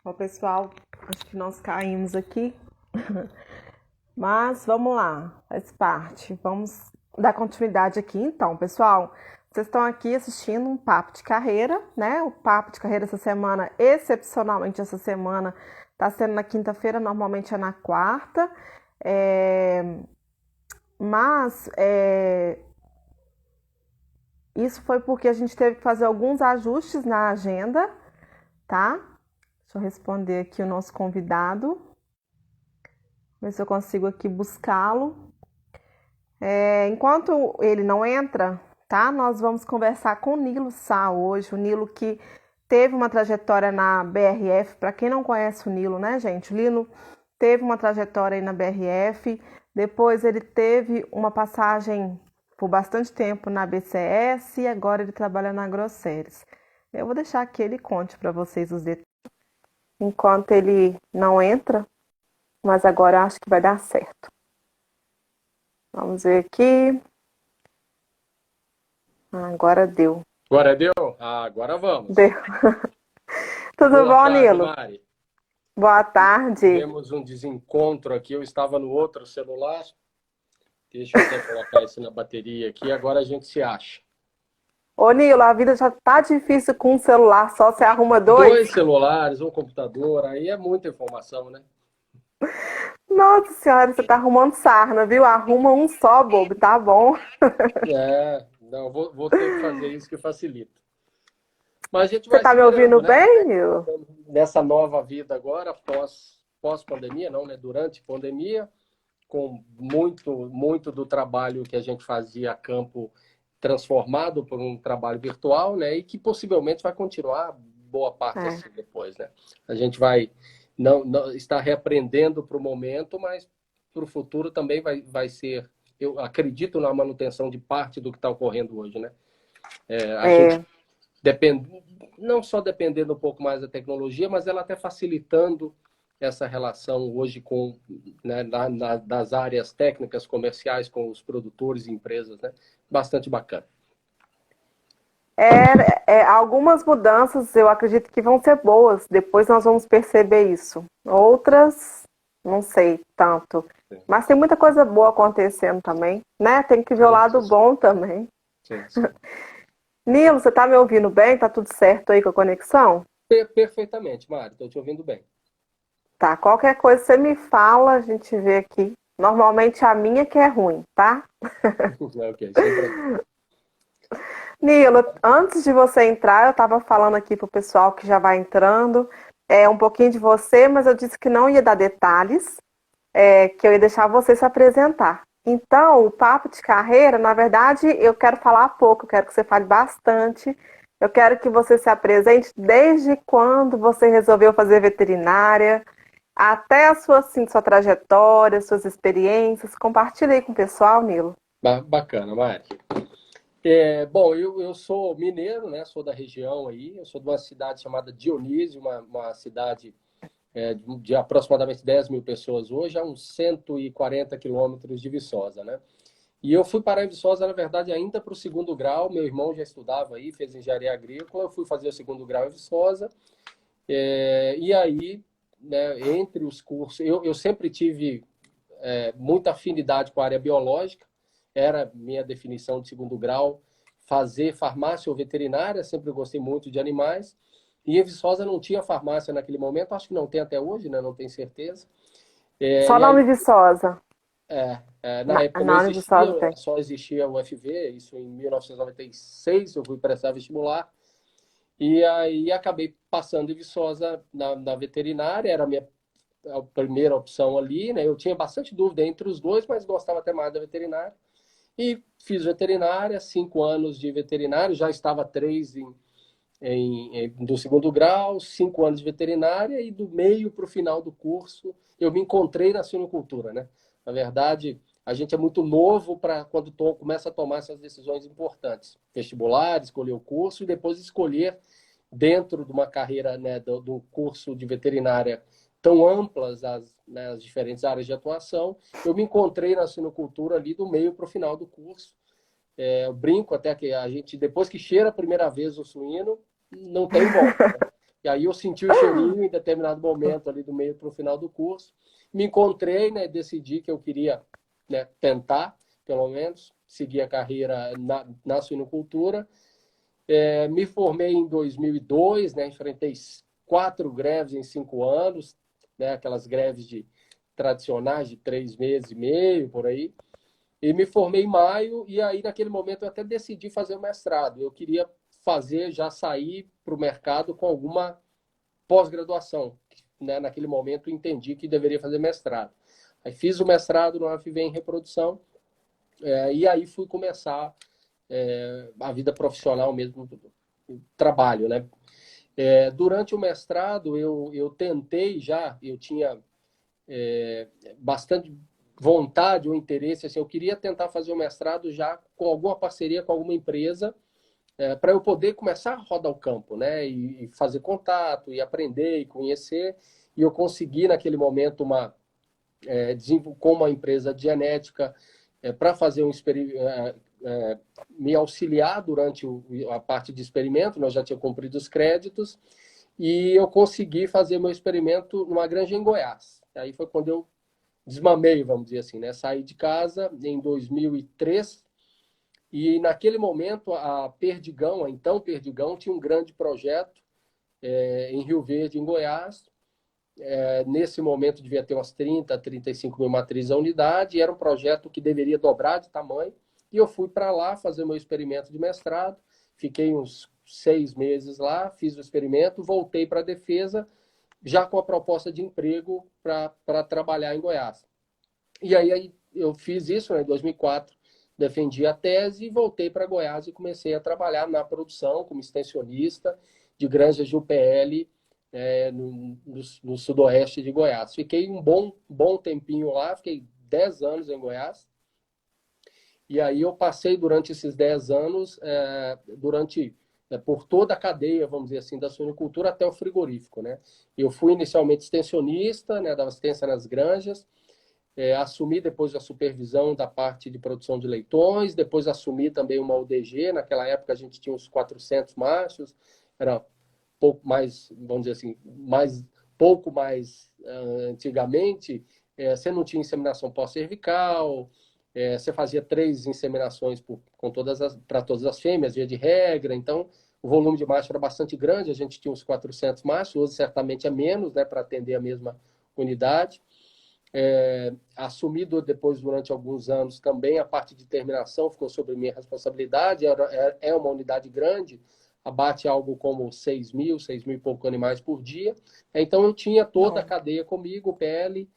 Ó, pessoal, acho que nós caímos aqui, mas vamos lá, faz parte. Vamos dar continuidade aqui, então, pessoal. Vocês estão aqui assistindo um papo de carreira, né? O papo de carreira essa semana, excepcionalmente essa semana, está sendo na quinta-feira, normalmente é na quarta. É, mas isso foi porque a gente teve que fazer alguns ajustes na agenda, tá? Deixa eu responder aqui o nosso convidado. Ver se eu consigo aqui buscá-lo. Enquanto ele não entra, tá? Nós vamos conversar com o Nilo Sá hoje. O Nilo que teve uma trajetória na BRF. Para quem não conhece o Nilo, né, gente? O Nilo teve uma trajetória aí na BRF. Depois ele teve uma passagem por bastante tempo na BCS e agora ele trabalha na Grosseries. Eu vou deixar que ele conte para vocês os detalhes enquanto ele não entra, mas agora eu acho que vai dar certo. Vamos ver aqui. Agora deu. Agora deu? Agora vamos. Deu. Tudo Boa bom, tarde, Nilo? Mari. Boa tarde. Tivemos um desencontro aqui, eu estava no outro celular. Deixa eu até colocar isso na bateria aqui, agora a gente se acha. Ô, Nilo, a vida já tá difícil com um celular só, você arruma Dois dois? celulares, um computador, aí é muita informação, né? Nossa senhora, você tá arrumando sarna, viu? Arruma um só, bobo, tá bom? Não, vou ter que fazer isso que facilita. Mas a gente Você vai tá se me ouvindo virando, né? bem, Nilo? Nessa nova vida agora, pós-pandemia, não, né? Durante a pandemia, com muito do trabalho que a gente fazia a campo transformado por um trabalho virtual, né? E que possivelmente vai continuar boa parte É, assim depois, né? A gente vai não estar reaprendendo para o momento, mas para o futuro também vai ser. Eu acredito na manutenção de parte do que está ocorrendo hoje, né? A gente é, depende, não só dependendo um pouco mais da tecnologia, mas ela até facilitando essa relação hoje com, né, das áreas técnicas comerciais com os produtores e empresas, né? Bastante bacana. algumas mudanças eu acredito que vão ser boas, depois nós vamos perceber isso. Outras, não sei tanto. Mas tem muita coisa boa acontecendo também, né? Tem que ver o Sim, lado bom também. sim, sim. Nilo, você tá me ouvindo bem? Tá tudo certo aí com a conexão? Perfeitamente, Mário, estou te ouvindo bem. Tá, qualquer coisa você me fala, a gente vê aqui. Normalmente a minha que é ruim, tá? Ok, sem problema. Nilo, antes de você entrar, eu estava falando aqui pro pessoal que já vai entrando, um pouquinho de você, mas eu disse que não ia dar detalhes, que eu ia deixar você se apresentar. Então, o papo de carreira, na verdade, eu quero falar pouco, eu quero que você fale bastante. Eu quero que você se apresente desde quando você resolveu fazer veterinária, até a sua, assim, sua trajetória, suas experiências. Compartilhe aí com o pessoal, Nilo. Bacana, Mário. Bom, eu sou mineiro, né? Sou da região aí. Eu sou de uma cidade chamada Dionísio, uma cidade de aproximadamente 10 mil pessoas hoje, a uns 140 quilômetros de Viçosa, né? E eu fui parar em Viçosa, na verdade, ainda para o segundo grau. Meu irmão já estudava aí, fez engenharia agrícola. Eu fui fazer o segundo grau em Viçosa. E aí, né, entre os cursos, eu sempre tive muita afinidade com a área biológica. Era minha definição de segundo grau, fazer farmácia ou veterinária. Sempre gostei muito de animais. E em Viçosa não tinha farmácia naquele momento, acho que não tem até hoje, né? Não tenho certeza. Só E nome aí, Viçosa. na época não Nome existia, Viçosa tem. só existia o UFV, isso em 1996, eu fui prestar vestibular. E aí acabei passando em Viçosa na veterinária, era a primeira opção ali, né? Eu tinha bastante dúvida entre os dois, mas gostava até mais da veterinária. E fiz veterinária, 5 anos de veterinário, já estava três do segundo grau, 5 anos de veterinária, e do meio para o final do curso eu me encontrei na suinocultura, né? Na verdade, a gente é muito novo para quando começa a tomar essas decisões importantes. Vestibular, escolher o curso e depois escolher dentro de uma carreira, né, do curso de veterinária tão amplas né, as diferentes áreas de atuação. Eu me encontrei na suinocultura ali do meio para o final do curso. Eu brinco até que a gente, depois que cheira a primeira vez o suíno, não tem volta, né? E aí eu senti o cheirinho em determinado momento, ali do meio para o final do curso. Me encontrei, né, decidi que eu queria, né, tentar, pelo menos, seguir a carreira na suinocultura. Me formei em 2002, né, enfrentei 4 greves em 5 anos, né, aquelas greves tradicionais de 3 meses e meio, por aí. E me formei em maio, e aí naquele momento eu até decidi fazer o mestrado. Eu queria já sair para o mercado com alguma pós-graduação, né? Naquele momento entendi que deveria fazer mestrado. Aí fiz o mestrado no UFV em reprodução, e aí fui começar a vida profissional mesmo, trabalho, né? Durante o mestrado eu tentei eu tinha bastante vontade ou interesse, assim, eu queria tentar fazer o mestrado já com alguma parceria com alguma empresa, para eu poder começar a rodar o campo, né? E fazer contato, e aprender, e conhecer. E eu consegui, naquele momento, com uma empresa de genética, para fazer me auxiliar durante a parte de experimento, nós já tinha cumprido os créditos, e eu consegui fazer meu experimento numa granja em Goiás. Aí foi quando eu desmamei, vamos dizer assim, né? Saí de casa em 2003, e naquele momento a Perdigão, a então Perdigão, tinha um grande projeto em Rio Verde, em Goiás. Nesse momento devia ter umas 35 mil matrizes a unidade, e era um projeto que deveria dobrar de tamanho. E eu fui para lá fazer meu experimento de mestrado, fiquei uns 6 meses lá, fiz o experimento, voltei para a defesa, já com a proposta de emprego para trabalhar em Goiás. E aí eu fiz isso, né, em 2004, defendi a tese e voltei para Goiás e comecei a trabalhar na produção como extensionista de granjas de UPL no sudoeste de Goiás. Fiquei um bom tempinho lá, fiquei 10 anos em Goiás. E aí eu passei durante esses 10 anos, por toda a cadeia, vamos dizer assim, da suinocultura até o frigorífico, né? Eu fui inicialmente extensionista, né, dava assistência nas granjas, assumi depois a supervisão da parte de produção de leitões, depois assumi também uma UDG. Naquela época a gente tinha uns 400 machos, era pouco mais, vamos dizer assim, pouco mais antigamente, você não tinha inseminação pós-cervical, você fazia 3 inseminações para todas as fêmeas, via de regra, então o volume de macho era bastante grande, a gente tinha uns 400 machos, hoje certamente é menos, né, para atender a mesma unidade. Assumido depois, durante alguns anos, também a parte de terminação ficou sob minha responsabilidade. É uma unidade grande, abate algo como 6 mil e pouco animais por dia. Então eu tinha toda a cadeia comigo, pele,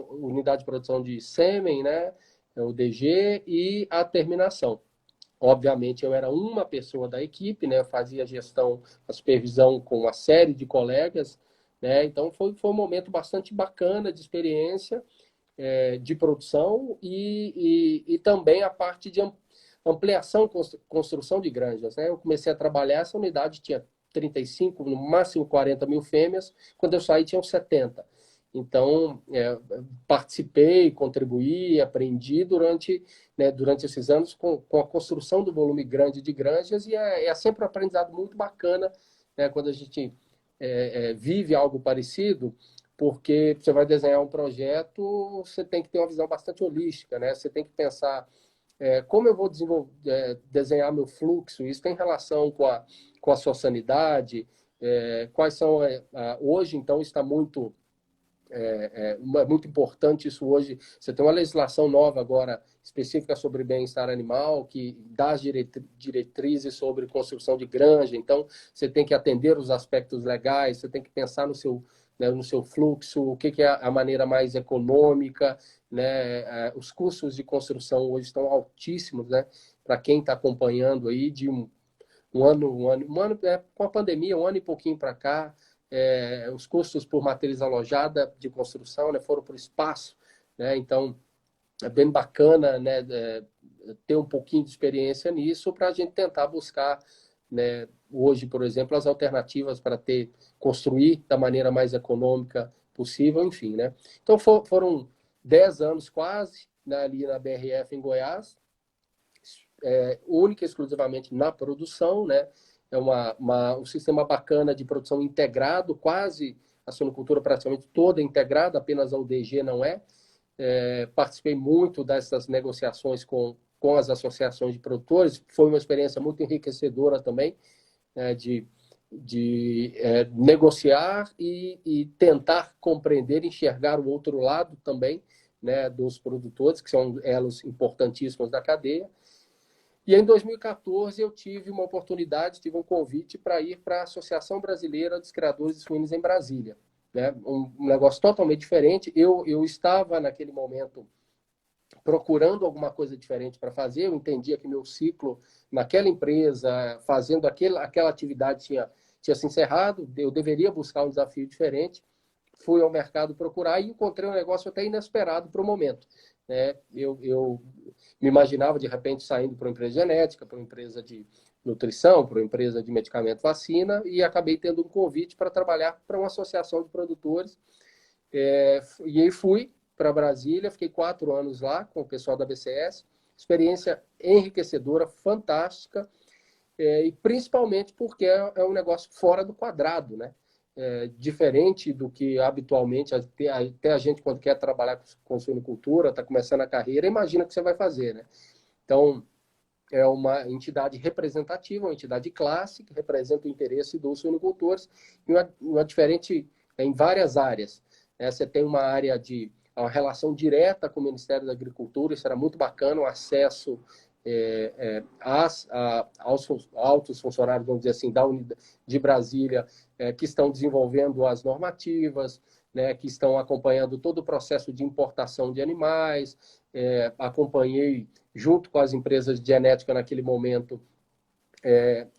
unidade de produção de sêmen, né, o DG e a terminação. Obviamente eu era uma pessoa da equipe, né, eu fazia a gestão, a supervisão com uma série de colegas, né, então foi um momento bastante bacana de experiência, de produção e também a parte de ampliação, construção de granjas, né? Eu comecei a trabalhar, essa unidade tinha 35, no máximo 40 mil fêmeas, quando eu saí tinham 70. Então, participei, contribuí, aprendi durante esses anos com a construção do volume grande de granjas, e é sempre um aprendizado muito bacana, né, quando a gente vive algo parecido, porque você vai desenhar um projeto, você tem que ter uma visão bastante holística, né? Você tem que pensar como eu vou desenhar meu fluxo, isso tem relação com a sua sanidade, quais são... hoje, então, está muito importante isso hoje. Você tem uma legislação nova agora, específica sobre bem-estar animal, que dá as diretrizes sobre construção de granja. Então, você tem que atender os aspectos legais, você tem que pensar no seu fluxo, o que é a maneira mais econômica, né? Os custos de construção hoje estão altíssimos, né? Para quem está acompanhando aí de um ano, com a pandemia, um ano e pouquinho para cá, os custos por matriz alojada de construção, né, foram para o espaço, né? Então é bem bacana, né, ter um pouquinho de experiência nisso para a gente tentar buscar, né, hoje, por exemplo, as alternativas para construir da maneira mais econômica possível, enfim, né? Então foram 10 anos quase, né, ali na BRF em Goiás, única e exclusivamente na produção, né? um sistema bacana de produção integrado, quase a suinocultura praticamente toda integrada, apenas a UDG não é. Participei muito dessas negociações com as associações de produtores, foi uma experiência muito enriquecedora também, de negociar e tentar compreender, enxergar o outro lado também, né, dos produtores, que são elos importantíssimos da cadeia. E em 2014 eu tive uma oportunidade, tive um convite para ir para a Associação Brasileira dos Criadores de Suínos em Brasília, né? Um negócio totalmente diferente. Eu estava naquele momento procurando alguma coisa diferente para fazer, eu entendia que meu ciclo naquela empresa, fazendo aquela atividade tinha se encerrado, eu deveria buscar um desafio diferente. Fui ao mercado procurar e encontrei um negócio até inesperado para o momento. Eu me imaginava, de repente, saindo para uma empresa de genética, para uma empresa de nutrição, para uma empresa de medicamento vacina, e acabei tendo um convite para trabalhar para uma associação de produtores. E aí fui para Brasília, fiquei 4 anos lá com o pessoal da BCS, experiência enriquecedora, fantástica, e principalmente porque é um negócio fora do quadrado, né? Diferente do que habitualmente, até a gente quando quer trabalhar com suinocultura, está começando a carreira, imagina o que você vai fazer, né? Então, é uma entidade representativa, uma entidade classe, que representa o interesse dos suinocultores, e uma diferente em várias áreas. Você tem uma área de uma relação direta com o Ministério da Agricultura, isso era muito bacana, o acesso aos altos funcionários, vamos dizer assim, da unidade de Brasília, que estão desenvolvendo as normativas, né, que estão acompanhando todo o processo de importação de animais. Acompanhei, junto com as empresas de genética naquele momento,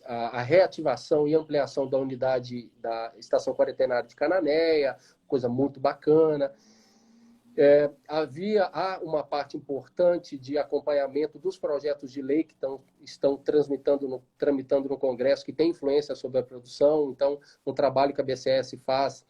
a reativação e ampliação da unidade da Estação Quarentenária de Cananéia, coisa muito bacana. Há uma parte importante de acompanhamento dos projetos de lei que estão tramitando no Congresso, que tem influência sobre a produção. Então, um trabalho que a BCS faz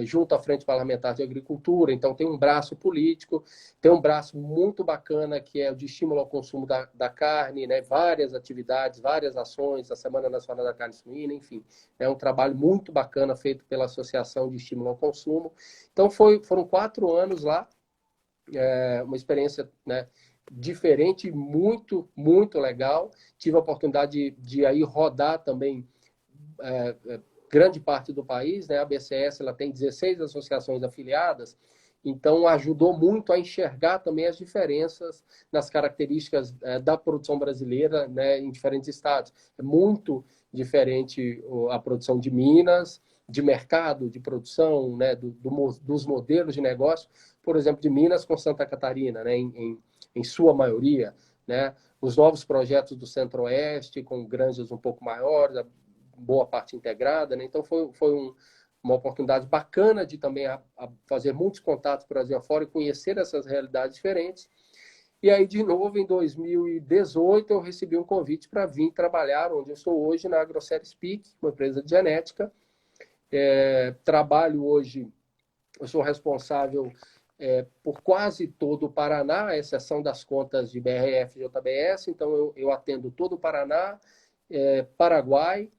junto à Frente Parlamentar de Agricultura. Então, tem um braço político, tem um braço muito bacana, que é o de estímulo ao consumo da carne, né? Várias atividades, várias ações, a Semana Nacional da Carne Suína, enfim. É um trabalho muito bacana feito pela Associação de Estímulo ao Consumo. Então, foram 4 anos lá, uma experiência, né, diferente, muito, muito legal. Tive a oportunidade de aí rodar também grande parte do país, né? A BCS ela tem 16 associações afiliadas, então ajudou muito a enxergar também as diferenças nas características da produção brasileira, né, em diferentes estados. É muito diferente a produção de Minas, de mercado, de produção, né, dos modelos de negócio, por exemplo, de Minas com Santa Catarina, né, em sua maioria, né? Os novos projetos do Centro-Oeste, com granjas um pouco maiores, boa parte integrada, né? Então foi uma oportunidade bacana de também fazer muitos contatos por Brasil afora e conhecer essas realidades diferentes. E aí, de novo, em 2018, eu recebi um convite para vir trabalhar onde eu estou hoje, na Agroceres Peak, uma empresa de genética. Trabalho hoje, eu sou responsável por quase todo o Paraná, à exceção das contas de BRF e JBS. Então, eu atendo todo o Paraná, Paraguai,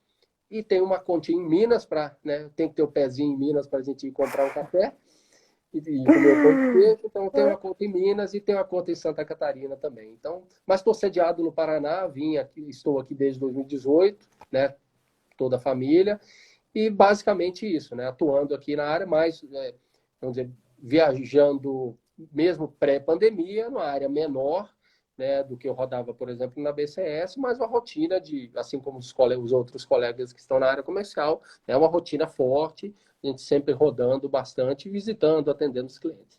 e tem uma continha em Minas, né, tem que ter o pezinho em Minas para a gente ir comprar um café e comer o pão de queijo. Então, tem uma conta em Minas e tem uma conta em Santa Catarina também. Então, mas estou sediado no Paraná, estou aqui desde 2018, né, toda a família, e basicamente isso, né, atuando aqui na área, mas, vamos dizer, viajando mesmo pré-pandemia, numa área menor, né, do que eu rodava, por exemplo, na BCS, mas uma rotina assim como os outros colegas que estão na área comercial, é uma rotina forte, a gente sempre rodando bastante, visitando, atendendo os clientes.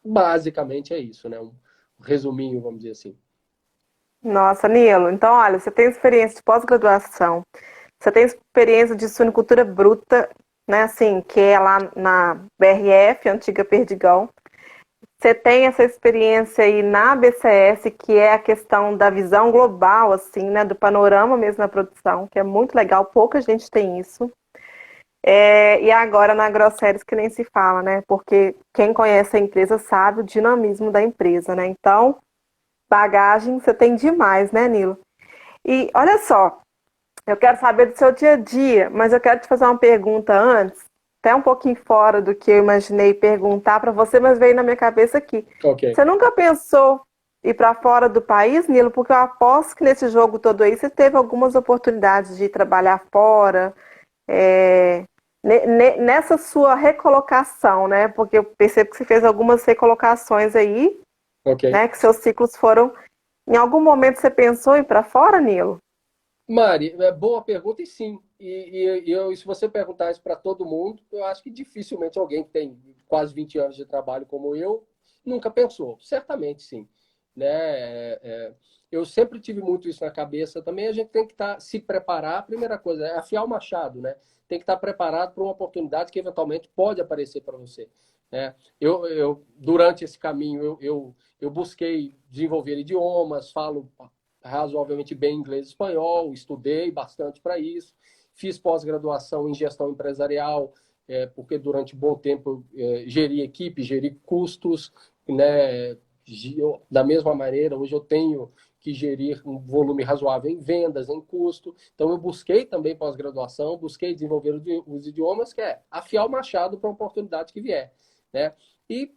Basicamente é isso, né? Um resuminho, vamos dizer assim. Nossa, Nilo, então olha, você tem experiência de pós-graduação, você tem experiência de suinicultura bruta, né, assim, que é lá na BRF, antiga Perdigão. Você tem essa experiência aí na BCS, que é a questão da visão global, assim, né, do panorama mesmo na produção, que é muito legal, pouca gente tem isso. E agora na Agroceres que nem se fala, né, porque quem conhece a empresa sabe o dinamismo da empresa, né, então bagagem você tem demais, né, Nilo? E olha só, Eu quero saber do seu dia a dia, mas eu quero te fazer uma pergunta antes, até um pouquinho fora do que eu imaginei perguntar para você, mas veio na minha cabeça aqui. Ok. Você nunca pensou ir para fora do país, Nilo? Porque eu aposto que nesse jogo todo aí você teve algumas oportunidades de trabalhar fora, é, nessa sua recolocação, né? Porque eu percebo que você fez algumas recolocações aí, Ok. né? Que seus ciclos foram. Em algum momento você pensou em ir para fora, Nilo? Mari, boa pergunta e sim. E se você perguntar isso para todo mundo, eu acho que dificilmente alguém que tem quase 20 anos de trabalho como eu nunca pensou. Certamente sim. Né? Eu sempre tive muito isso na cabeça também. A gente tem que se preparar. A primeira coisa é afiar o machado, né? Tem que estar preparado para uma oportunidade que eventualmente pode aparecer para você. Né? Durante esse caminho, eu busquei desenvolver idiomas, falo razoavelmente bem inglês e espanhol, estudei bastante para isso, fiz pós-graduação em gestão empresarial, porque durante um bom tempo geri equipe, geri custos, né? Da mesma maneira, hoje eu tenho que gerir um volume razoável em vendas, em custo. Então, eu busquei também pós-graduação, busquei desenvolver os idiomas, que é afiar o machado para a oportunidade que vier. Né? E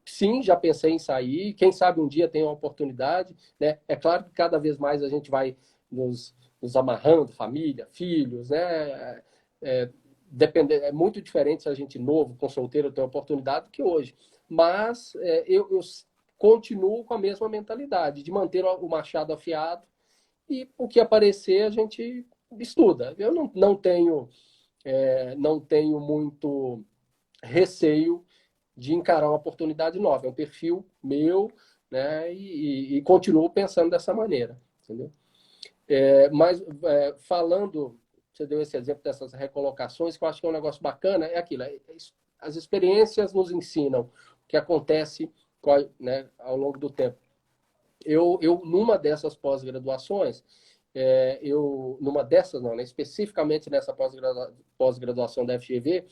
sim, já pensei em sair. Quem sabe um dia tem uma oportunidade. Né? É claro que cada vez mais a gente vai nos amarrando, família, filhos, né? É muito diferente se a gente novo, com solteiro, tem oportunidade que hoje. Mas eu continuo com a mesma mentalidade de manter o machado afiado e o que aparecer a gente estuda. Eu não tenho muito receio de encarar uma oportunidade nova. É um perfil meu, né? E continuo pensando dessa maneira, entendeu? Mas falando, você deu esse exemplo dessas recolocações, que eu acho que é um negócio bacana, é aquilo, as experiências nos ensinam o que acontece, né, ao longo do tempo. Numa dessas pós-graduações, numa dessas não, né, especificamente nessa pós-graduação da FGV,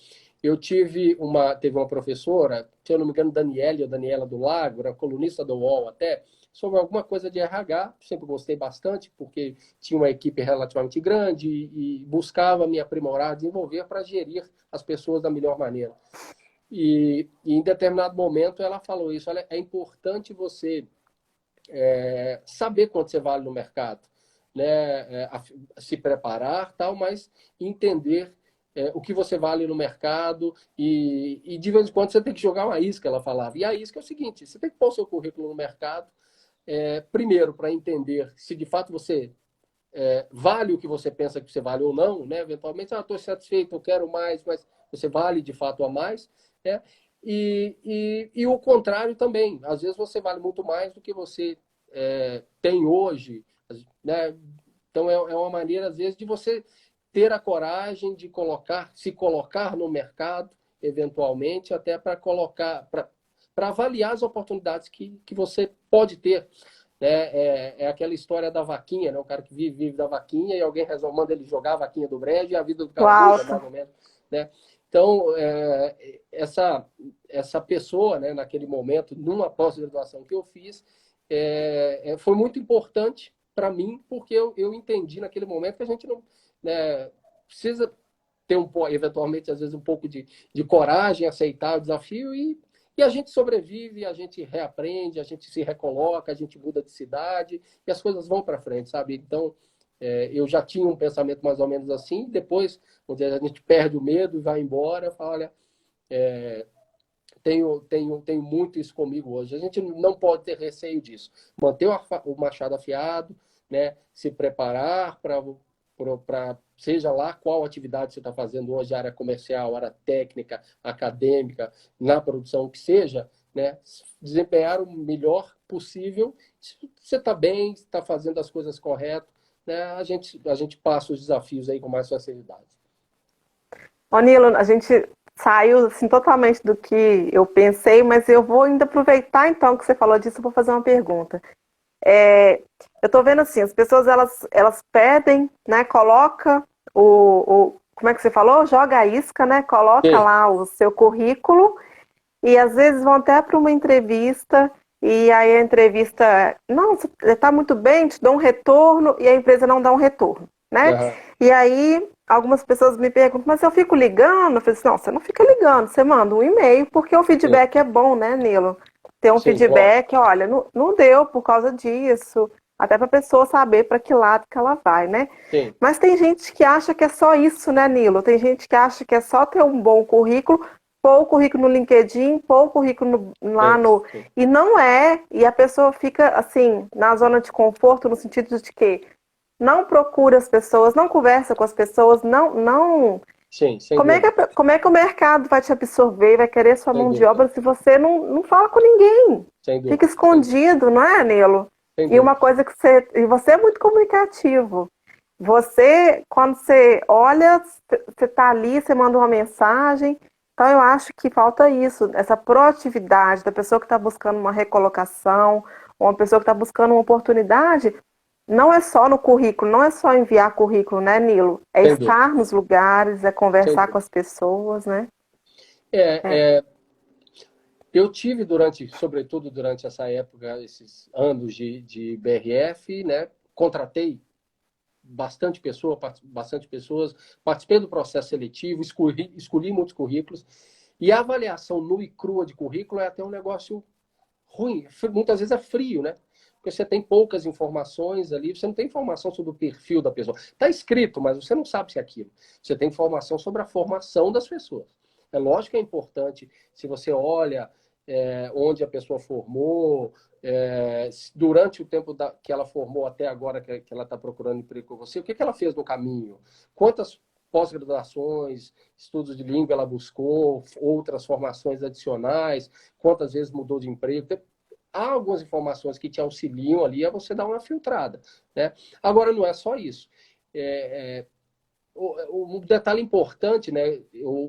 teve uma professora, se eu não me engano, Daniela ou Daniela do Lago, era colunista do UOL até, sobre alguma coisa de RH, sempre gostei bastante, porque tinha uma equipe relativamente grande e buscava me aprimorar, desenvolver para gerir as pessoas da melhor maneira. E em determinado momento ela falou isso, olha, é importante você saber quanto você vale no mercado, né? Se preparar, tal, mas entender o que você vale no mercado e de vez em quando você tem que jogar uma isca, ela falava. E a isca é o seguinte, você tem que pôr o seu currículo no mercado, primeiro para entender se de fato você vale o que você pensa que você vale ou não, né? Eventualmente, estou satisfeito, eu quero mais, mas você vale de fato a mais, né? E o contrário também. Às vezes você vale muito mais do que você tem hoje, né? Então é uma maneira, às vezes, de você ter a coragem de se colocar no mercado, eventualmente, até para avaliar as oportunidades que você pode ter. É aquela história da vaquinha, né? O cara que vive da vaquinha e alguém manda ele jogar a vaquinha do brejo e a vida do cara muda, mais ou menos. Né? Então, essa pessoa, né, naquele momento, numa pós-graduação que eu fiz, foi muito importante para mim, porque eu entendi naquele momento que a gente não, né, precisa ter eventualmente, às vezes, um pouco de coragem, aceitar o desafio e a gente sobrevive, a gente reaprende, a gente se recoloca, a gente muda de cidade e as coisas vão para frente, sabe? Então, eu já tinha um pensamento mais ou menos assim, depois, vamos dizer, a gente perde o medo e vai embora, fala, olha, tenho muito isso comigo hoje. A gente não pode ter receio disso. Manter o machado afiado, né? Se preparar para seja lá qual atividade você está fazendo hoje, área comercial, área técnica, acadêmica, na produção, o que seja, né? Desempenhar o melhor possível. Se você está bem, está fazendo as coisas corretas, né? A gente passa os desafios aí com mais facilidade. Ô, Nilo, a gente saiu assim, totalmente do que eu pensei, mas eu vou ainda aproveitar então que você falou disso, eu vou fazer uma pergunta. Eu estou vendo assim, as pessoas elas pedem, né? Coloca como é que você falou? Joga a isca, né? Coloca Sim. lá o seu currículo e às vezes vão até para uma entrevista e aí a entrevista, não, você está muito bem, te dá um retorno e a empresa não dá um retorno. né? Aham. E aí, algumas pessoas me perguntam, mas eu fico ligando? Eu falei assim, não, você não fica ligando, você manda um e-mail, porque o Sim, feedback é bom, né, Nilo? Ter um sim, lógico. feedback, olha, não deu por causa disso, até para a pessoa saber para que lado que ela vai, né? Sim, Mas tem gente que acha que é só isso, né, Nilo? Tem gente que acha que é só ter um bom currículo, pôr o currículo no LinkedIn, pôr o currículo é lá isso. no. Sim, E não é, e a pessoa fica assim, na zona de conforto, no sentido de que não procura as pessoas, não conversa com as pessoas, não. sim, sem dúvida. Como é que o mercado vai te absorver, vai querer sua Sem mão de dúvida. obra se você não fala com ninguém? Sem Fica dúvida. Sem dúvida. escondido, não é, Nilo? Sem E uma dúvida. coisa que você. E você é muito comunicativo. Você, quando você olha, você está ali, você manda uma mensagem. Então, eu acho que falta isso, essa proatividade da pessoa que está buscando uma recolocação, ou uma pessoa que está buscando uma oportunidade. Não é só no currículo, não é só enviar currículo, né, Nilo? É Sem dúvida. estar nos lugares, é Sem conversar com dúvida. as pessoas, né? É. É, eu tive durante, sobretudo durante essa época, esses anos de BRF, né? Contratei bastante pessoas, participei do processo seletivo, escolhi muitos currículos, e a avaliação nua e crua de currículo é até um negócio ruim, muitas vezes é frio, né? Porque você tem poucas informações ali, você não tem informação sobre o perfil da pessoa. Está escrito, mas você não sabe se é aquilo. Você tem informação sobre a formação das pessoas. É lógico que é importante, se você olha onde a pessoa formou, durante o tempo que ela formou até agora, que ela está procurando emprego com você, o que ela fez no caminho? Quantas pós-graduações, estudos de língua ela buscou, outras formações adicionais, quantas vezes mudou de emprego. Há algumas informações que te auxiliam ali a você dar uma filtrada, né? Agora, não é só isso. Um detalhe importante, né?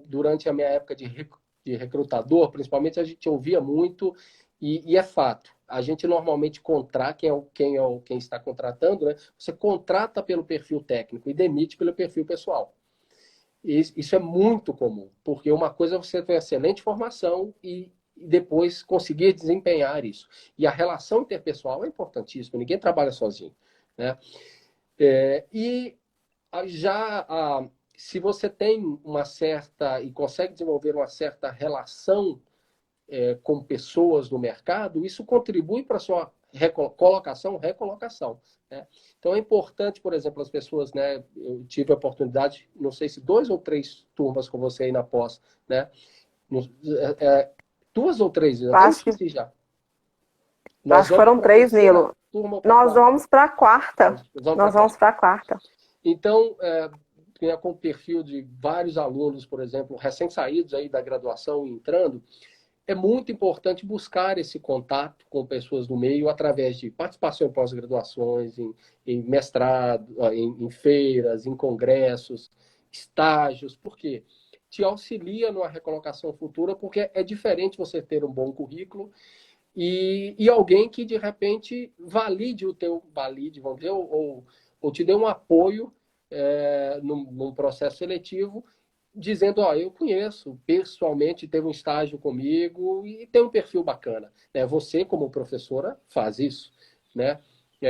Durante a minha época de recrutador, principalmente, a gente ouvia muito, e é fato. A gente normalmente contrata, quem está contratando, né? Você contrata pelo perfil técnico e demite pelo perfil pessoal. Isso é muito comum, porque uma coisa é você ter excelente formação e depois conseguir desempenhar isso. E a relação interpessoal é importantíssima, ninguém trabalha sozinho, né? E já se você tem uma certa e consegue desenvolver uma certa relação com pessoas no mercado, isso contribui para a sua recolocação. Né? Então é importante, por exemplo, as pessoas, né? Eu tive a oportunidade, não sei se 2 ou 3 turmas com você aí na pós, né? É, 2 ou 3, eu Eu até me acho que, esqueci já. eu Nós acho que vamos foram para a três, terceira Nilo. turma ou para a Nós quarta? vamos para a quarta. Nós vamos para a Nós vamos quarta. para a quarta. Então, com o perfil de vários alunos, por exemplo, recém-saídos aí da graduação e entrando, é muito importante buscar esse contato com pessoas do meio através de participação em pós-graduações, em mestrado, em feiras, em congressos, estágios. Por quê? Te auxilia numa recolocação futura, porque é diferente você ter um bom currículo e alguém que, de repente, valide, vamos dizer, ou te dê um apoio num processo seletivo dizendo, ó, eu conheço pessoalmente, teve um estágio comigo e tem um perfil bacana. Né? Você, como professora, faz isso, né?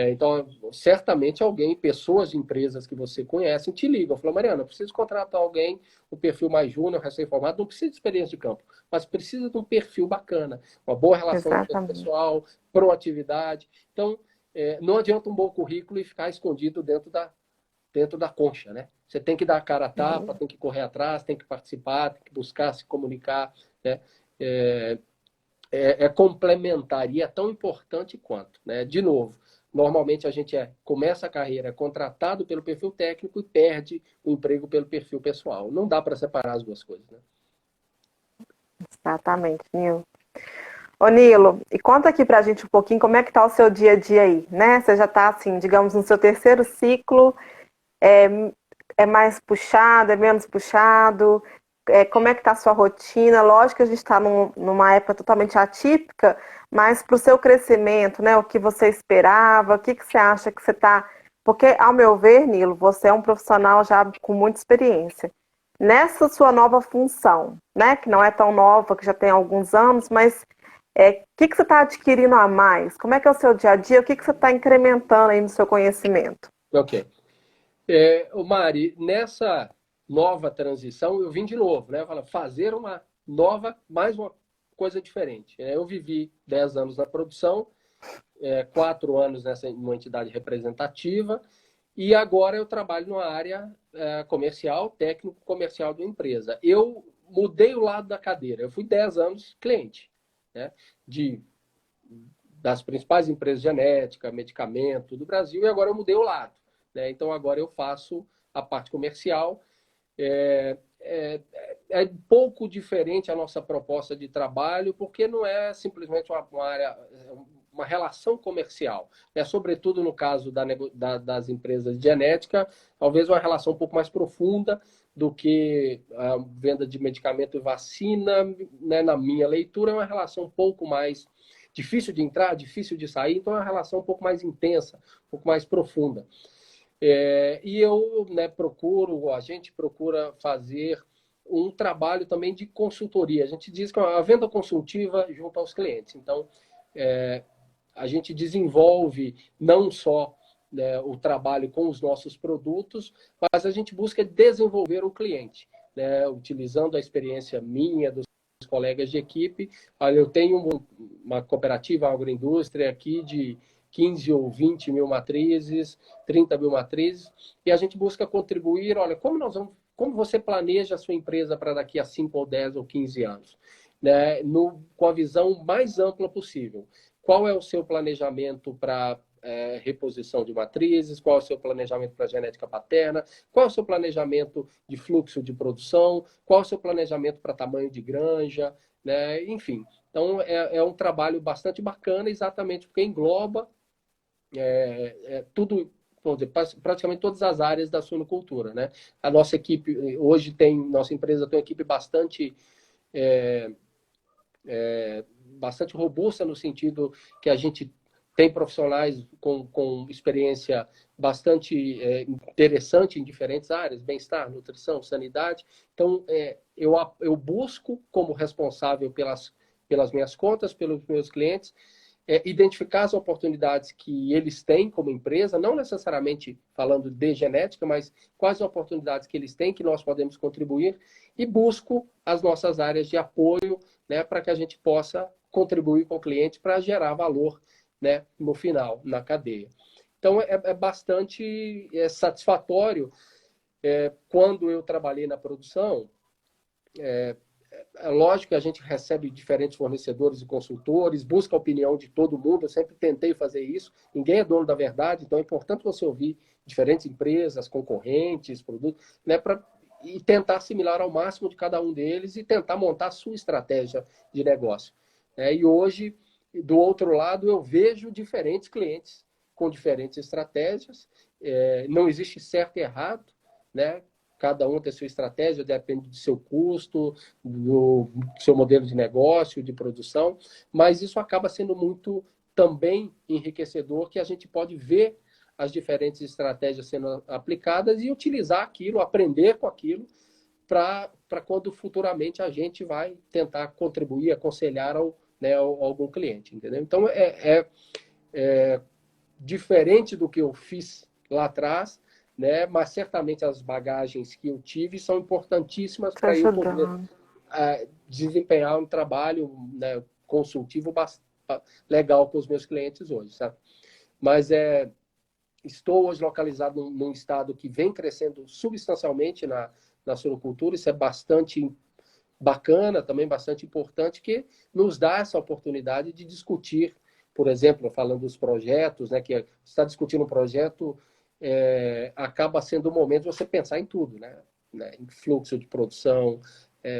Então, certamente alguém, pessoas de empresas que você conhece, te ligam. Falam, Mariana, eu preciso contratar alguém, um perfil mais júnior, recém-formado, não precisa de experiência de campo, mas precisa de um perfil bacana, uma boa relação Exatamente. interpessoal, proatividade. Então, não adianta um bom currículo e ficar escondido dentro da concha, né? Você tem que dar a cara a tapa, tem que correr atrás, tem que participar, tem que buscar se comunicar, né? É, é complementar e é tão importante quanto, né? De novo, normalmente a gente começa a carreira contratado pelo perfil técnico e perde o emprego pelo perfil pessoal. Não dá para separar as duas coisas, né? Exatamente, Nilo. Ô, Nilo, e conta aqui pra gente um pouquinho como é que tá o seu dia a dia aí, né? Você já tá, assim, digamos, no seu terceiro ciclo, é, é mais puxado, é menos puxado? Como é que está a sua rotina? Lógico que a gente está numa época totalmente atípica, mas para o seu crescimento, né? O que você esperava, o que, que você acha que você está. Porque, ao meu ver, Nilo, você é um profissional já com muita experiência. Nessa sua nova função, né? Que não é tão nova, que já tem alguns anos, mas o que, que você está adquirindo a mais? Como é que é o seu dia a dia? O que, que você está incrementando aí no seu conhecimento? Ok. Mari, nessa nova transição, eu vim de novo, né? Fazer uma nova, mais uma coisa diferente. Eu vivi 10 anos na produção, 4 anos numa entidade representativa, e agora eu trabalho numa área comercial, técnico-comercial de uma empresa. Eu mudei o lado da cadeira. Eu fui 10 anos cliente, né? Das principais empresas de genética, medicamento do Brasil, e agora eu mudei o lado, né? Então, agora eu faço a parte comercial. É pouco diferente a nossa proposta de trabalho, porque não é simplesmente uma área, uma relação comercial. Sobretudo no caso das empresas de genética, talvez uma relação um pouco mais profunda do que a venda de medicamento e vacina, né? Na minha leitura, é uma relação um pouco mais difícil de entrar, difícil de sair, então é uma relação um pouco mais intensa, um pouco mais profunda. E eu, né, a gente procura fazer um trabalho também de consultoria. A gente diz que é uma venda consultiva junto aos clientes. Então, a gente desenvolve não só, né, o trabalho com os nossos produtos, mas a gente busca desenvolver o cliente, né, utilizando a experiência minha, dos colegas de equipe. Olha, eu tenho uma cooperativa agroindústria aqui de 15 ou 20 mil matrizes, 30 mil matrizes, e a gente busca contribuir. Olha, como você planeja a sua empresa para daqui a 5 ou 10 ou 15 anos? Né? Com a visão mais ampla possível. Qual é o seu planejamento para reposição de matrizes? Qual é o seu planejamento para genética paterna? Qual é o seu planejamento de fluxo de produção? Qual é o seu planejamento para tamanho de granja? Né? Enfim, então é um trabalho bastante bacana, exatamente porque engloba tudo, vamos dizer, praticamente todas as áreas da suinocultura, né? A nossa equipe, nossa empresa tem uma equipe bastante robusta, no sentido que a gente tem profissionais com experiência bastante interessante em diferentes áreas, bem-estar, nutrição, sanidade. Então, eu busco, como responsável pelas minhas contas, pelos meus clientes, identificar as oportunidades que eles têm como empresa, não necessariamente falando de genética, mas quais oportunidades que eles têm, que nós podemos contribuir, e busco as nossas áreas de apoio, né, para que a gente possa contribuir com o cliente para gerar valor, né, no final, na cadeia. Então, é bastante satisfatório. Quando eu trabalhei na produção, é lógico que a gente recebe diferentes fornecedores e consultores, busca a opinião de todo mundo, eu sempre tentei fazer isso, ninguém é dono da verdade, então é importante você ouvir diferentes empresas, concorrentes, produtos, né, e tentar assimilar ao máximo de cada um deles e tentar montar a sua estratégia de negócio. E hoje, do outro lado, eu vejo diferentes clientes com diferentes estratégias, não existe certo e errado, né? Cada um tem sua estratégia, depende do seu custo, do seu modelo de negócio, de produção, mas isso acaba sendo muito também enriquecedor, que a gente pode ver as diferentes estratégias sendo aplicadas e utilizar aquilo, aprender com aquilo, para quando futuramente a gente vai tentar contribuir, aconselhar algum cliente, entendeu? Então, diferente do que eu fiz lá atrás, né? Mas certamente as bagagens que eu tive são importantíssimas para eu poder desempenhar um trabalho, né, consultivo legal com os meus clientes hoje, sabe? Mas estou hoje localizado num estado que vem crescendo substancialmente na suinocultura. Isso é bastante bacana, também bastante importante, que nos dá essa oportunidade de discutir, por exemplo, falando dos projetos, né, que você está discutindo um projeto, acaba sendo o momento de você pensar em tudo, né? Em fluxo de produção,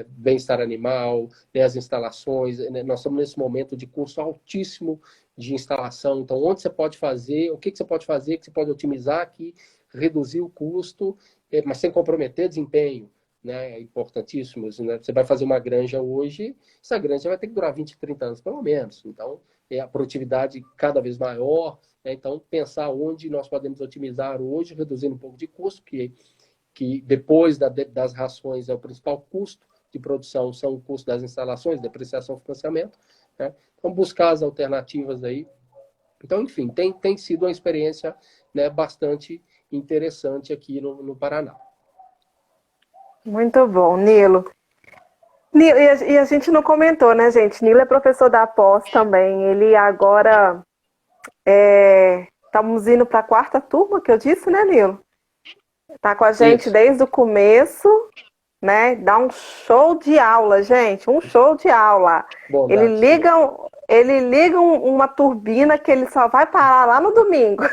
bem-estar animal, né, as instalações. Né? Nós estamos nesse momento de custo altíssimo de instalação. Então, onde você pode fazer, o que você pode fazer, que você pode otimizar aqui, reduzir o custo, mas sem comprometer desempenho. Né, importantíssimo. Né? Você vai fazer uma granja hoje, essa granja vai ter que durar 20, 30 anos, pelo menos. Então, a produtividade cada vez maior. Né? Então, pensar onde nós podemos otimizar hoje, reduzindo um pouco de custo, que depois das rações é o principal custo de produção, são o custo das instalações, depreciação, financiamento. Né? Então, buscar as alternativas aí. Então, enfim, tem sido uma experiência, né, bastante interessante aqui no Paraná. Muito bom, Nilo. E a gente não comentou, né, gente? Nilo é professor da pós também. Ele agora estamos indo para a quarta turma, que eu disse, né, Nilo? Tá com a gente Isso. desde o começo, né? Dá um show de aula, gente, um show de aula. Ele Bondade sua. liga, uma turbina que ele só vai parar lá no domingo.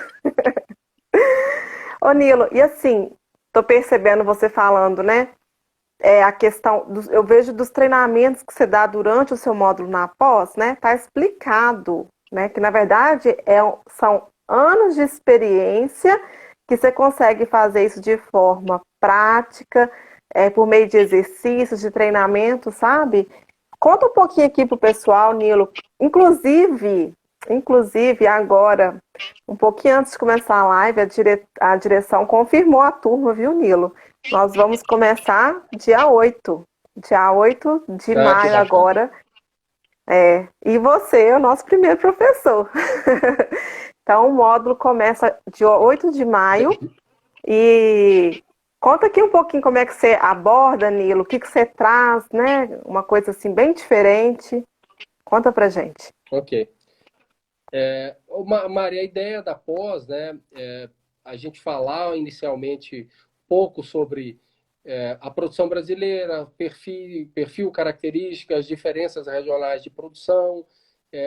Ô, Nilo, e assim, tô percebendo você falando, né? A questão, eu vejo dos treinamentos que você dá durante o seu módulo na pós, né? Tá explicado, né? Que na verdade são anos de experiência que você consegue fazer isso de forma prática, por meio de exercícios, de treinamento, sabe? Conta um pouquinho aqui pro pessoal, Nilo. Inclusive agora, um pouquinho antes de começar a live, a direção confirmou a turma, viu, Nilo? Nós vamos começar dia 8 de Ah, que maio bacana. agora. E você é o nosso primeiro professor. Então, o módulo começa dia 8 de maio. E conta aqui um pouquinho como é que você aborda, Nilo, o que você traz, né? Uma coisa assim bem diferente. Conta pra gente. Ok. Maria, a ideia da pós, né, a gente falar inicialmente pouco sobre a produção brasileira, perfil, características, diferenças regionais de produção,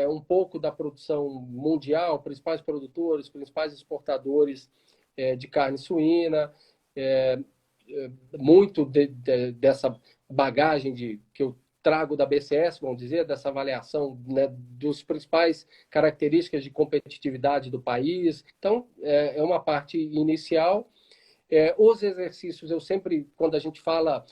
um pouco da produção mundial, principais produtores, principais exportadores de carne suína, é, muito dessa bagagem que eu trago da BCS, vamos dizer, dessa avaliação, né, dos principais características de competitividade do país. Então, é uma parte inicial. Os exercícios, eu sempre, quando a gente fala,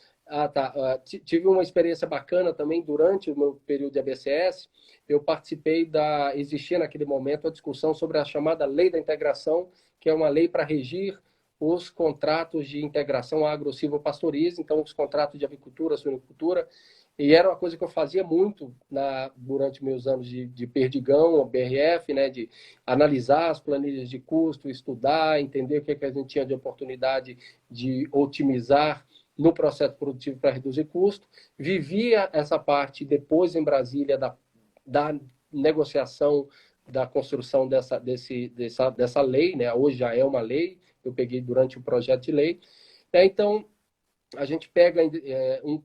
tive uma experiência bacana também durante o meu período de ABCS, eu participei existia naquele momento a discussão sobre a chamada Lei da Integração, que é uma lei para regir os contratos de integração agro-silvopastoriz, então os contratos de avicultura, suinocultura, e era uma coisa que eu fazia muito durante meus anos de Perdigão, BRF, né, de analisar as planilhas de custo, estudar, entender o que a gente tinha de oportunidade de otimizar no processo produtivo para reduzir custo. Vivia essa parte depois em Brasília da negociação, da construção dessa lei, né? Hoje já é uma lei, eu peguei durante o projeto de lei. Então, a gente pega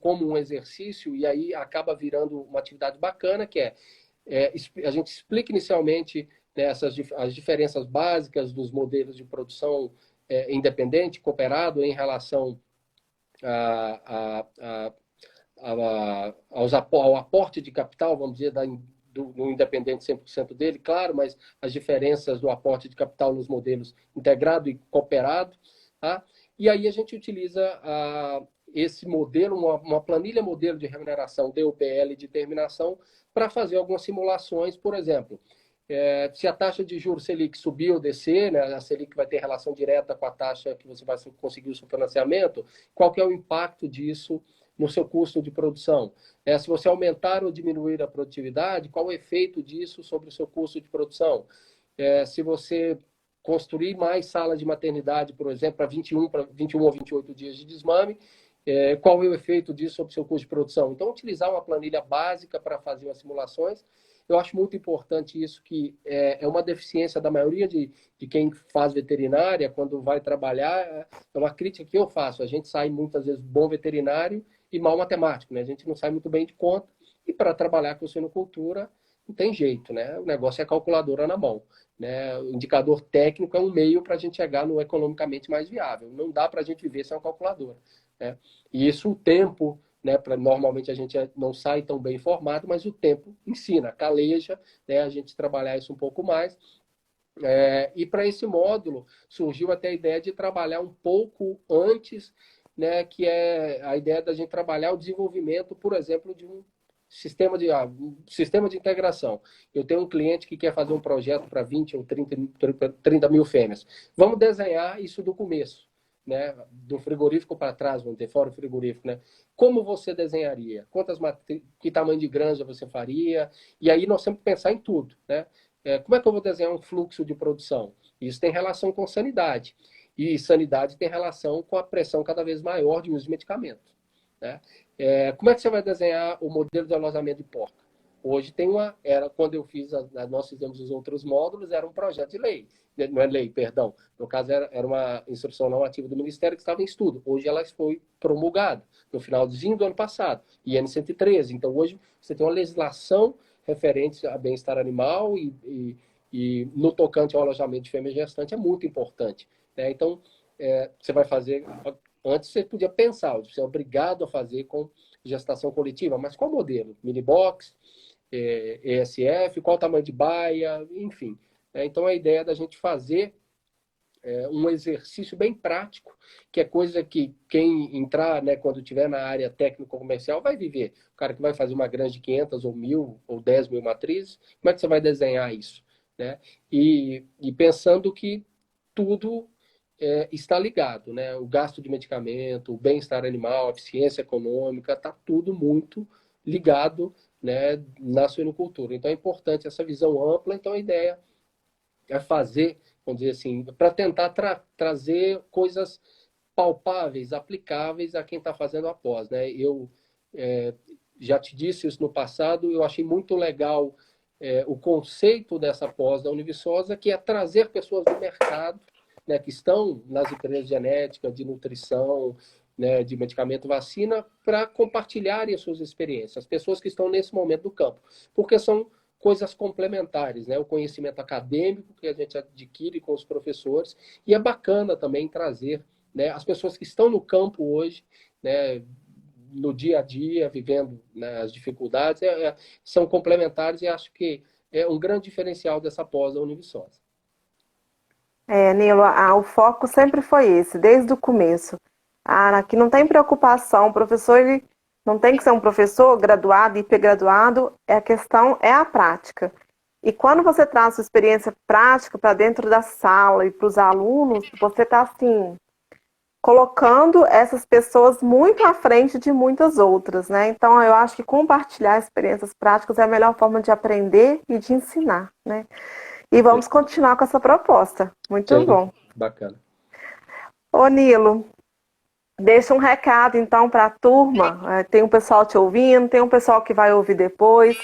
como um exercício e aí acaba virando uma atividade bacana, que a gente explica inicialmente, né, as diferenças básicas dos modelos de produção independente, cooperado, em relação ao aporte de capital, vamos dizer, do independente 100% dele, claro, mas as diferenças do aporte de capital nos modelos integrado e cooperado. Tá? E aí a gente utiliza esse modelo, uma planilha modelo de remuneração DUPL de terminação, para fazer algumas simulações, por exemplo, se a taxa de juros Selic subir ou descer, né, a Selic vai ter relação direta com a taxa que você vai conseguir o seu financiamento, qual que é o impacto disso no seu custo de produção? Se você aumentar ou diminuir a produtividade, qual o efeito disso sobre o seu custo de produção? Se você construir mais salas de maternidade, por exemplo, para 21 ou 28 dias de desmame, qual é o efeito disso sobre o seu custo de produção? Então, utilizar uma planilha básica para fazer as simulações. Eu acho muito importante isso, que é uma deficiência da maioria de quem faz veterinária, quando vai trabalhar, é uma crítica que eu faço. A gente sai muitas vezes bom veterinário e mal matemático, né? A gente não sai muito bem de conta, e para trabalhar com suinocultura não tem jeito, né? O negócio é calculadora na mão, né? O indicador técnico é um meio para a gente chegar no economicamente mais viável. Não dá para a gente viver sem uma calculadora, né? E isso, o tempo, né, normalmente a gente não sai tão bem informado, mas o tempo ensina, caleja, né, a gente trabalhar isso um pouco mais. E para esse módulo surgiu até a ideia de trabalhar um pouco antes, né, que é a ideia da gente trabalhar o desenvolvimento, por exemplo, de um sistema de integração. Eu tenho um cliente que quer fazer um projeto para 20 ou 30 mil fêmeas. Vamos desenhar isso do começo, né? Do frigorífico para trás, vamos ter fora o frigorífico, né? Como você desenharia? Que tamanho de granja você faria? E aí nós temos que pensar em tudo, né? Como é que eu vou desenhar um fluxo de produção? Isso tem relação com sanidade. E sanidade tem relação com a pressão cada vez maior de uso de medicamentos, né? Como é que você vai desenhar o modelo de alojamento de porca? Hoje tem quando eu fiz, nós fizemos os outros módulos, era um projeto de lei, não é lei, perdão. No caso, era uma instrução normativa do Ministério que estava em estudo. Hoje ela foi promulgada, no finalzinho do ano passado, IN 113. Então, hoje, você tem uma legislação referente a bem-estar animal e no tocante ao alojamento de fêmea gestante é muito importante, né? Então, você vai fazer... Antes você podia pensar, você é obrigado a fazer com gestação coletiva, mas qual modelo? Mini-box, ESF, qual o tamanho de baia, enfim. Então, a ideia é da gente fazer um exercício bem prático, que é coisa que quem entrar, né, quando estiver na área técnico-comercial, vai viver. O cara que vai fazer uma grande de 500 ou 1.000 ou 10.000 matrizes, como é que você vai desenhar isso, né? E pensando que tudo está ligado, né? O gasto de medicamento, o bem-estar animal, a eficiência econômica, está tudo muito ligado, né, na suinocultura. Então é importante essa visão ampla. Então a ideia é fazer, vamos dizer assim, para tentar trazer coisas palpáveis, aplicáveis a quem está fazendo a pós, né? Eu já te disse isso no passado, eu achei muito legal o conceito dessa pós da Univiçosa, que é trazer pessoas do mercado, né, que estão nas empresas de genética, de nutrição, né, de medicamento, vacina, para compartilharem as suas experiências, as pessoas que estão nesse momento do campo, porque são coisas complementares, né? O conhecimento acadêmico que a gente adquire com os professores, e é bacana também trazer, né, as pessoas que estão no campo hoje, né, no dia a dia, vivendo, né, as dificuldades, são complementares, e acho que é um grande diferencial dessa pós da Univiçosa. Nilo, o foco sempre foi esse, desde o começo. Aqui não tem preocupação, o professor ele não tem que ser um professor graduado e hipergraduado, a questão é a prática. E quando você traz sua experiência prática para dentro da sala e para os alunos, você está assim, colocando essas pessoas muito à frente de muitas outras, né? Então eu acho que compartilhar experiências práticas é a melhor forma de aprender e de ensinar, né? E vamos continuar com essa proposta. Muito Sim, bom. bacana. Ô Nilo, deixa um recado então para a turma. Tem um pessoal te ouvindo, tem um pessoal que vai ouvir depois.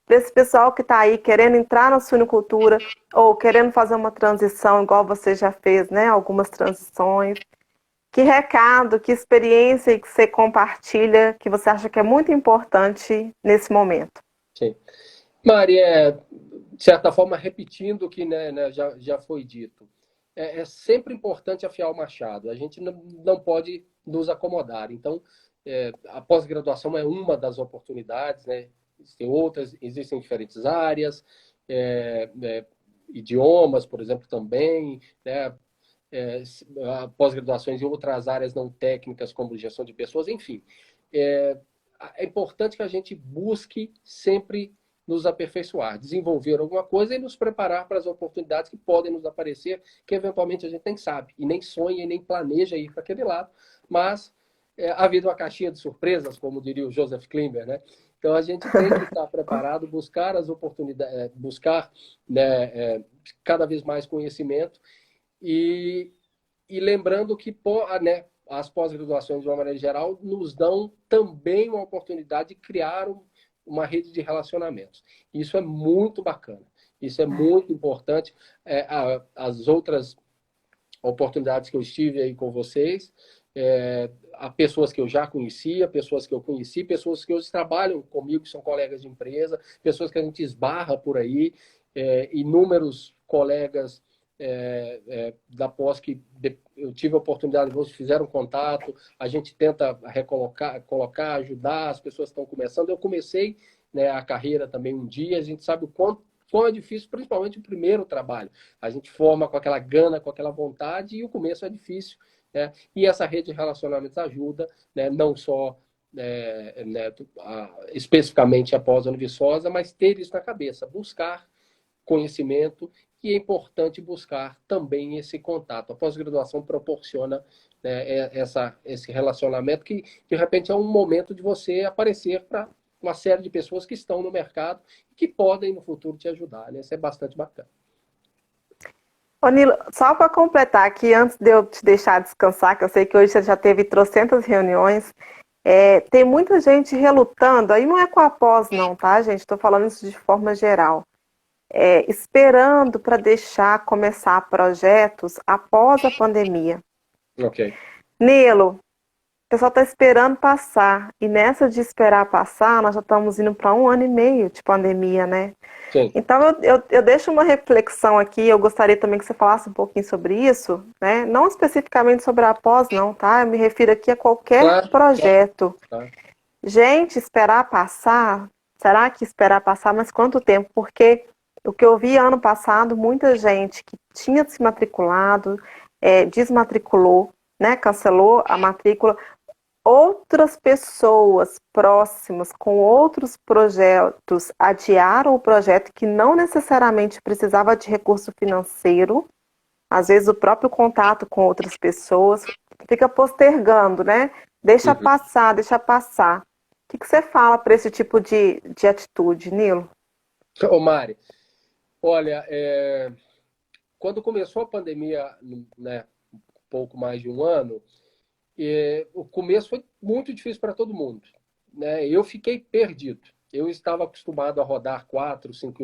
Para esse pessoal que está aí querendo entrar na suinocultura ou querendo fazer uma transição, igual você já fez, né? Algumas transições. Que recado, que experiência que você compartilha, que você acha que é muito importante nesse momento? Sim. Maria, de certa forma, repetindo o que, né, já foi dito, é sempre importante afiar o machado. A gente não pode nos acomodar. Então, a pós-graduação é uma das oportunidades, né? Existem outras, existem diferentes áreas, idiomas, por exemplo, também, né? Pós-graduações em outras áreas não técnicas, como gestão de pessoas, enfim. É importante que a gente busque sempre nos aperfeiçoar, desenvolver alguma coisa e nos preparar para as oportunidades que podem nos aparecer, que eventualmente a gente nem sabe, e nem sonha, e nem planeja ir para aquele lado, mas a vida é uma caixinha de surpresas, como diria o Joseph Klimber, né? Então a gente tem que estar preparado, buscar as oportunidades, buscar, né, cada vez mais conhecimento e lembrando que, né, as pós-graduações, de uma maneira geral, nos dão também uma oportunidade de criar uma rede de relacionamentos. Isso é muito bacana. Isso é muito importante. As outras oportunidades que eu estive aí com vocês, há pessoas que eu já conhecia, pessoas que eu conheci, pessoas que hoje trabalham comigo, que são colegas de empresa, pessoas que a gente esbarra por aí, inúmeros colegas da pós que eu tive a oportunidade, vocês fizeram contato, a gente tenta colocar, ajudar, as pessoas estão começando. Eu comecei, né, a carreira também um dia, a gente sabe o quão é difícil, principalmente o primeiro trabalho. A gente forma com aquela gana, com aquela vontade, e o começo é difícil, né? E essa rede de relacionamentos ajuda, né, não só né, especificamente após a Univiçosa, mas ter isso na cabeça, buscar conhecimento, e é importante buscar também esse contato. A pós-graduação proporciona, né, esse relacionamento que, de repente, é um momento de você aparecer para uma série de pessoas que estão no mercado e que podem, no futuro, te ajudar, né? Isso é bastante bacana. Ô, Nilo, só para completar aqui, antes de eu te deixar descansar, que eu sei que hoje você já teve trocentas reuniões, tem muita gente relutando, aí não é com a pós não, tá, gente? Estou falando isso de forma geral. Esperando para deixar começar projetos após a pandemia. Ok, Nilo, o pessoal está esperando passar, e nessa de esperar passar, nós já estamos indo para 1 ano e meio de pandemia, né? sim, Então, eu deixo uma reflexão aqui, eu gostaria também que você falasse um pouquinho sobre isso, né? Não especificamente sobre a pós, não, tá? Eu me refiro aqui a qualquer claro, claro, projeto. claro. Gente, esperar passar, será que esperar passar, mas quanto tempo? Porque o que eu vi ano passado, muita gente que tinha se matriculado, desmatriculou, né? Cancelou a matrícula, outras pessoas próximas com outros projetos adiaram o projeto que não necessariamente precisava de recurso financeiro, às vezes o próprio contato com outras pessoas fica postergando, né? Deixa Uhum. passar, deixa passar. O que você fala para esse tipo de atitude, Nilo? Ô, Mari, olha, quando começou a pandemia, né, pouco mais de um ano, o começo foi muito difícil para todo mundo, né? Eu fiquei perdido. Eu estava acostumado a rodar 4, 5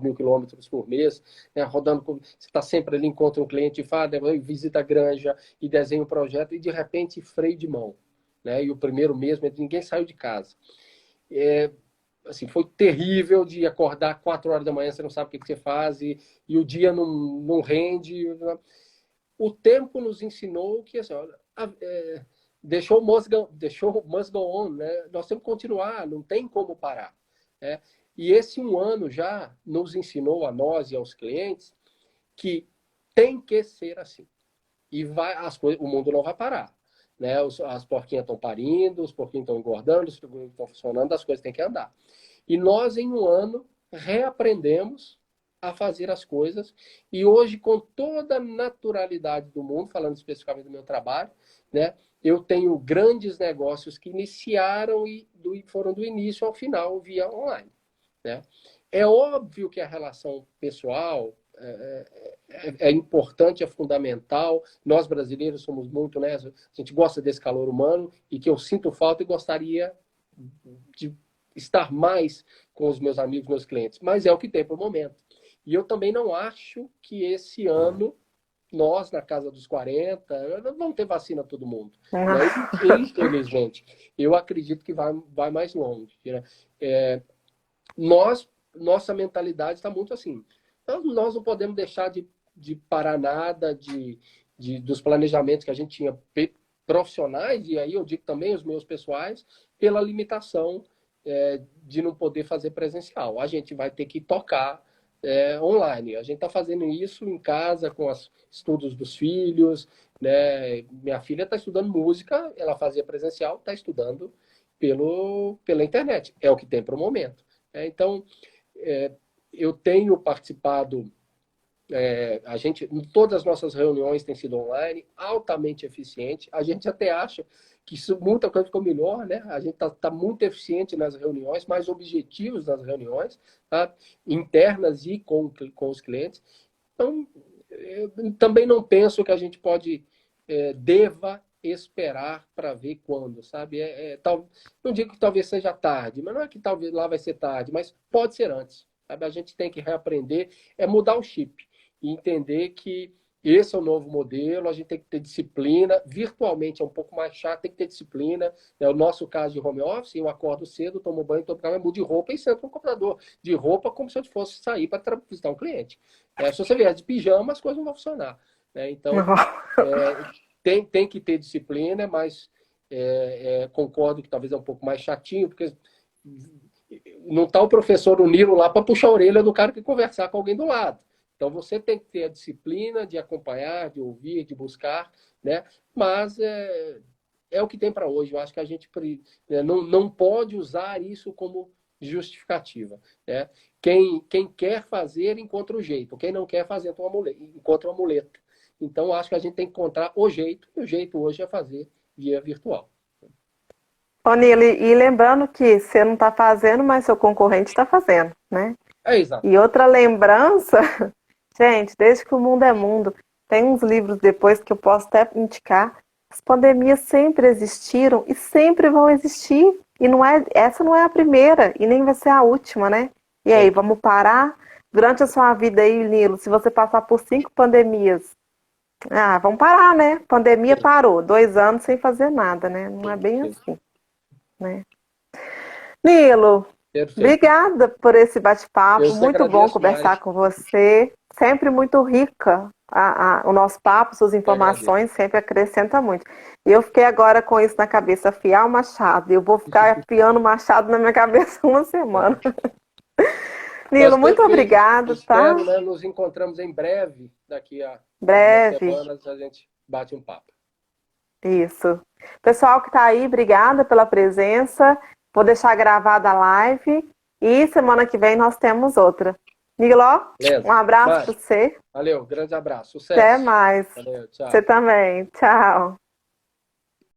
mil quilômetros por mês, né? Rodando, você está sempre ali, encontra um cliente e fala, visita a granja e desenha um projeto, e de repente freio de mão, né? E o primeiro mês, ninguém saiu de casa. Assim, foi terrível de acordar 4 horas da manhã, você não sabe o que você faz, e o dia não rende. O tempo nos ensinou que assim, olha, deixou o must go on, né? Nós temos que continuar, não tem como parar, né? E esse 1 ano já nos ensinou a nós e aos clientes que tem que ser assim. E o mundo não vai parar, né? As porquinhas estão parindo, os porquinhos estão engordando, os porquinhos estão funcionando, as coisas têm que andar. E nós, em 1 ano, reaprendemos a fazer as coisas. E hoje, com toda a naturalidade do mundo, falando especificamente do meu trabalho, né, eu tenho grandes negócios que iniciaram e foram do início ao final via online. Né? É óbvio que a relação pessoal é importante, é fundamental. Nós brasileiros somos muito, né? A gente gosta desse calor humano e que eu sinto falta e gostaria de estar mais com os meus amigos, meus clientes, mas é o que tem para o momento. E eu também não acho que esse ano, nós, na casa dos 40, vamos ter vacina todo mundo. Né? Infelizmente, eu acredito que vai mais longe. Né? Nossa mentalidade está muito assim. Então, nós não podemos deixar de parar nada dos planejamentos que a gente tinha profissionais, e aí eu digo também os meus pessoais, pela limitação de não poder fazer presencial. A gente vai ter que tocar online. A gente está fazendo isso em casa com os estudos dos filhos. Né? Minha filha está estudando música, ela fazia presencial, está estudando pela internet. É o que tem para o momento. Então, eu tenho participado, todas as nossas reuniões têm sido online, altamente eficiente. A gente até acha que muita coisa ficou melhor, né? A gente está muito eficiente nas reuniões, mais objetivos nas reuniões, tá? Internas e com os clientes. Então, eu também não penso que a gente deva esperar para ver quando, sabe? Não digo que talvez seja tarde, mas não é que talvez lá vai ser tarde, mas pode ser antes. Sabe? A gente tem que reaprender, mudar o chip e entender que esse é o novo modelo, a gente tem que ter disciplina. Virtualmente é um pouco mais chato, tem que ter disciplina. É o nosso caso de home office, eu acordo cedo, tomo banho, tomo café, mudo de roupa e sento no computador. De roupa como se eu fosse sair para visitar um cliente. Se você vier de pijama, as coisas não vão funcionar. Né? Então, Não. tem que ter disciplina, mas concordo que talvez é um pouco mais chatinho, porque não está o professor Nilo lá para puxar a orelha do cara que conversar com alguém do lado. Então você tem que ter a disciplina de acompanhar, de ouvir, de buscar, né? Mas é o que tem para hoje. Eu acho que a gente não pode usar isso como justificativa. Né? Quem quer fazer, encontra o jeito. Quem não quer fazer, encontra uma muleta. Então, acho que a gente tem que encontrar o jeito, e o jeito hoje é fazer via virtual. Ô, Nilo, e lembrando que você não está fazendo, mas seu concorrente está fazendo, né? É exato. E outra lembrança Gente, desde que o mundo é mundo, tem uns livros depois que eu posso até indicar. As pandemias sempre existiram e sempre vão existir. E não é, essa não é a primeira e nem vai ser a última, né? E aí, Sim, vamos parar? Durante a sua vida aí, Nilo, se você passar por 5 pandemias, vamos parar, né? Pandemia sim, parou, 2 anos sem fazer nada, né? Não é sim, bem sim. assim, né? Nilo, Perfeito. obrigada por esse Eu bate-papo. te Muito bom agradeço conversar mais. com você. Sempre muito rica o nosso papo, suas Eu agradeço. informações sempre acrescenta muito. E eu fiquei agora com isso na cabeça, afiar o machado. Eu vou ficar afiando o machado na minha cabeça uma semana. É. Nilo, Mas muito perfeito. obrigada, tá? Espero, né, nos encontramos em breve. Daqui a algumas Breve. semanas a gente bate um papo. Isso. Pessoal que está aí, obrigada pela presença. Vou deixar gravada a live e semana que vem nós temos outra. Niló, um Beleza? abraço para Mas, você. valeu, grande abraço. Até Sucesso. mais. Valeu, Você tchau. também. Tchau.